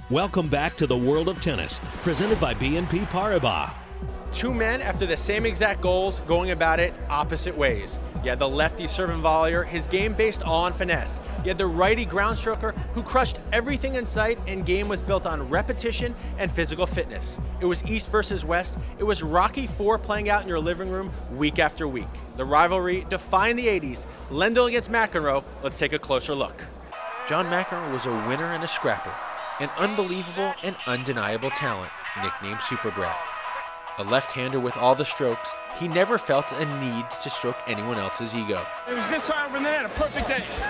Welcome back to the world of tennis, presented by BNP Paribas. Two men after the same exact goals, going about it opposite ways. You had the lefty serve and volleyer, his game based all on finesse. You had the righty ground stroker who crushed everything in sight, and game was built on repetition and physical fitness. It was East versus West. It was Rocky IV playing out in your living room week after week. The rivalry defined the 80s. Lendl against McEnroe. Let's take a closer look. John McEnroe was a winner and a scrapper, an unbelievable and undeniable talent, nicknamed Super Brat. A left-hander with all the strokes, he never felt a need to stroke anyone else's ego. It was this high over in the net, a perfect ace.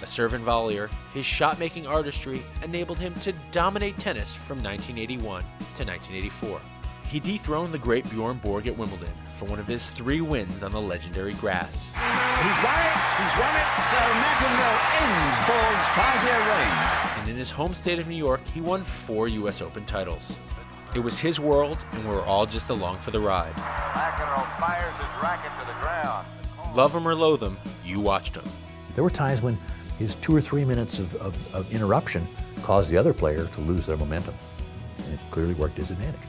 A serve and volleyer, his shot-making artistry enabled him to dominate tennis from 1981 to 1984. He dethroned the great Bjorn Borg at Wimbledon for one of his 3 wins on the legendary grass. He's won it, so McEnroe ends Borg's 5-year reign. And in his home state of New York, he won 4 US Open titles. It was his world, and we were all just along for the ride. McEnroe fires his racket to the ground. Love him or loathe him, you watched him. There were times when his 2 or 3 minutes of interruption caused the other player to lose their momentum, and it clearly worked to his advantage.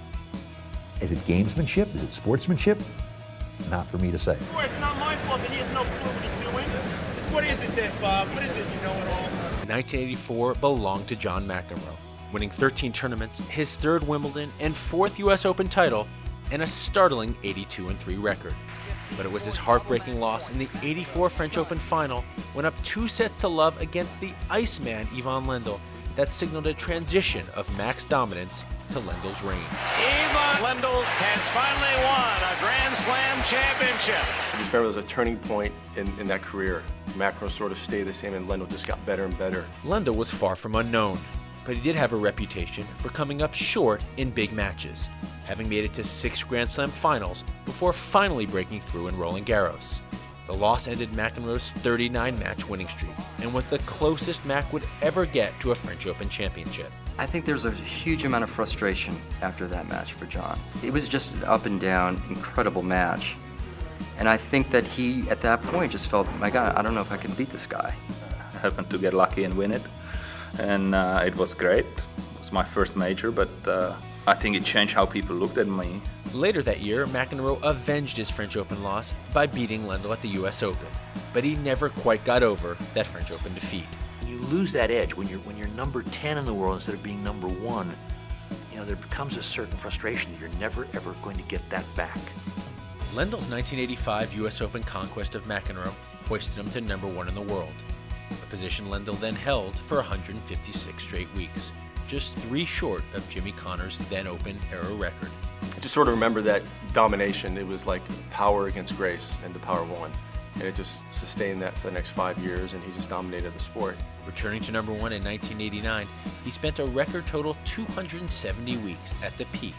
Is it gamesmanship? Is it sportsmanship? Not for me to say. It's not my fault that he has no clue what he's doing. What is it then, Bob? What is it? You know it all. 1984 belonged to John McEnroe, winning 13 tournaments, his 3rd Wimbledon and 4th US Open title, and a startling 82-3 record. But it was his heartbreaking loss in the '84 French Open final, when up 2 sets to love against the Iceman Ivan Lendl, that signaled a transition of Mac's dominance to Lendl's reign. Ivan Lendl has finally won a Grand Slam championship. I just remember there was a turning point in that career. McEnroe sort of stayed the same, and Lendl just got better and better. Lendl was far from unknown, but he did have a reputation for coming up short in big matches, having made it to 6 Grand Slam finals before finally breaking through in Roland Garros. The loss ended McEnroe's 39-match winning streak and was the closest Mac would ever get to a French Open championship. I think there's a huge amount of frustration after that match for John. It was just an up and down, incredible match. And I think that he, at that point, just felt, my God, I don't know if I can beat this guy. I happened to get lucky and win it. And it was great. It was my first major, but I think it changed how people looked at me. Later that year, McEnroe avenged his French Open loss by beating Lendl at the US Open, but he never quite got over that French Open defeat. When you lose that edge, when you're number 10 in the world instead of being number 1, you know, there becomes a certain frustration that you're never ever going to get that back. Lendl's 1985 US Open conquest of McEnroe hoisted him to number 1 in the world, a position Lendl then held for 156 straight weeks, just 3 short of Jimmy Connor's then Open era record. I just sort of remember that domination. It was like power against grace, and the power won. And it just sustained that for the next 5 years, and he just dominated the sport. Returning to number 1 in 1989, he spent a record total 270 weeks at the peak,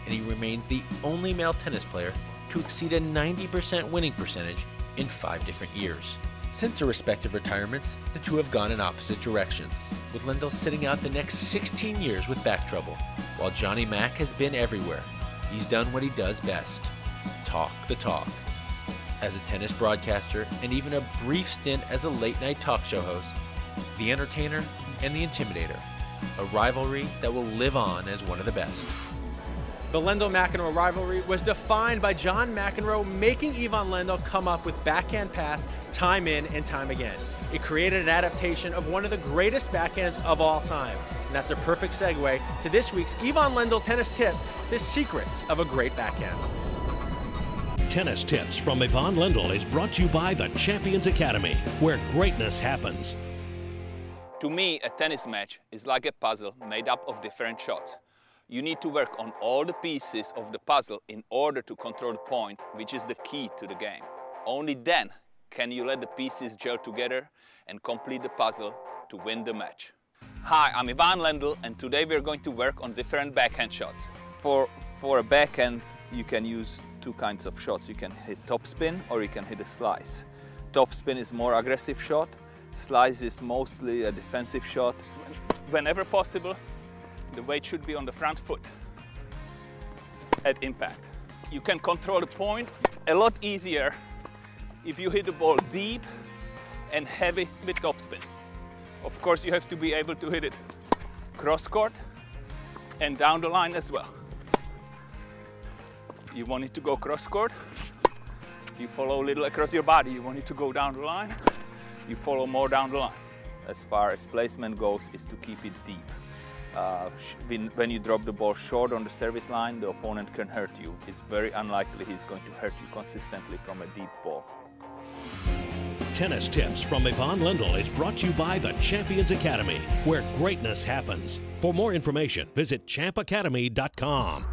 and he remains the only male tennis player to exceed a 90% winning percentage in 5 different years. Since their respective retirements, the two have gone in opposite directions, with Lendl sitting out the next 16 years with back trouble, while Johnny Mac has been everywhere. He's done what he does best: talk the talk. As a tennis broadcaster, and even a brief stint as a late-night talk show host, the entertainer and the intimidator, a rivalry that will live on as one of the best. The Lendl-McEnroe rivalry was defined by John McEnroe making Ivan Lendl come up with backhand pass time in and time again. It created an adaptation of one of the greatest backhands of all time. And that's a perfect segue to this week's Ivan Lendl tennis tip, the secrets of a great backhand. Tennis Tips from Ivan Lendl is brought to you by the Champions Academy, where greatness happens. To me, a tennis match is like a puzzle made up of different shots. You need to work on all the pieces of the puzzle in order to control the point, which is the key to the game. Only then can you let the pieces gel together and complete the puzzle to win the match. Hi, I'm Ivan Lendl, and today we're going to work on different backhand shots. For a backhand, you can use 2 kinds of shots. You can hit topspin or you can hit a slice. Topspin is more aggressive shot. Slice is mostly a defensive shot. Whenever possible, the weight should be on the front foot at impact. You can control the point a lot easier if you hit the ball deep and heavy with topspin. Of course, you have to be able to hit it cross court and down the line as well. You want it to go cross court, you follow a little across your body. You want it to go down the line, you follow more down the line. As far as placement goes, is to keep it deep. When you drop the ball short on the service line, the opponent can hurt you. It's very unlikely he's going to hurt you consistently from a deep ball. Tennis Tips from Yvonne Lendl is brought to you by the Champions Academy, where greatness happens. For more information, visit champacademy.com.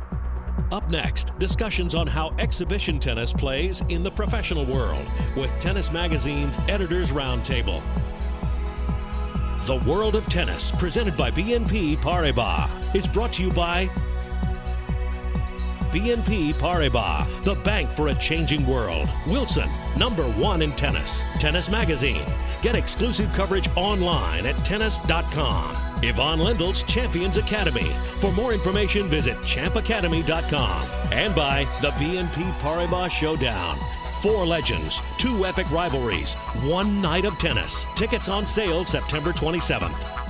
Up next, discussions on how exhibition tennis plays in the professional world with Tennis Magazine's Editors Roundtable. The World of Tennis, presented by BNP Paribas, is brought to you by BNP Paribas, the bank for a changing world. Wilson, #1 in tennis. Tennis Magazine. Get exclusive coverage online at tennis.com. Yvonne Lendl's Champions Academy. For more information, visit champacademy.com. And by the BNP Paribas Showdown. 4 legends, 2 epic rivalries, 1 night of tennis. Tickets on sale September 27th.